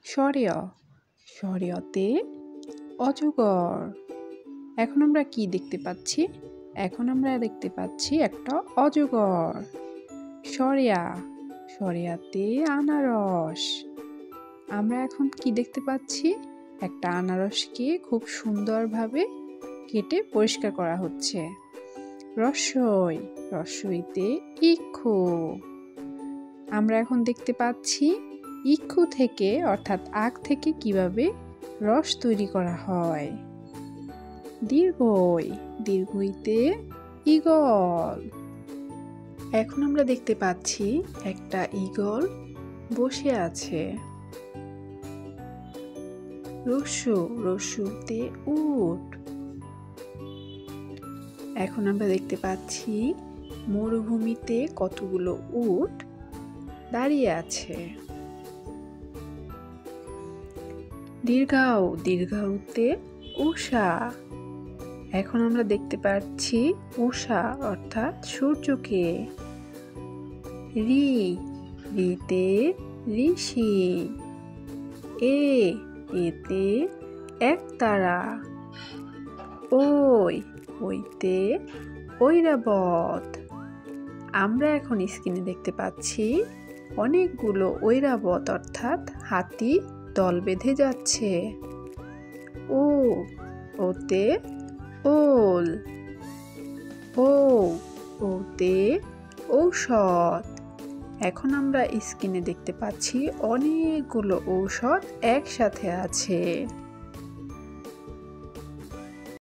সরেয় সরেয়তে অজগর। এখন আমরা কি দেখতে পাচ্ছি? এখন আমরা দেখতে পাচ্ছি একটা অজগর। সরেয়া সরেয়াতে আনারস। আমরা এখন কি দেখতে পাচ্ছি? একটা আনারসকে খুব সুন্দরভাবে কেটে পরিষ্কার করা হচ্ছে। রস্বই রস্বইতে ইক্ষু। আমরা এখন দেখতে পাচ্ছি ইক্ষু থেকে অর্থাৎ আখ থেকে কিভাবে রস তৈরি করা হয়। দীর্ঘই দীর্ঘইতে ঈগল। এখন আমরা দেখতে পাচ্ছি একটা ঈগল বসে আছে। রস্যু রস্যুতে উট। এখন আমরা দেখতে পাচ্ছি মরুভূমিতে কতগুলো উট দাঁড়িয়ে আছে। দীর্ঘাউ দীর্ঘাউতে উষা। এখন আমরা দেখতে পাচ্ছি উষা অর্থাৎ সূর্যকে। রি রিতে ঋষি। এতে একতারা। ওই ওইতে ঐরাবত। আমরা এখন স্ক্রিনে দেখতে পাচ্ছি অনেকগুলো ঐরাবত অর্থাৎ হাতি দল বেঁধে যাচ্ছে। ওতে ওল। ওতে ঔষধ। এখন আমরা স্ক্রিনে দেখতে পাচ্ছি অনেকগুলো ঔষধ একসাথে আছে।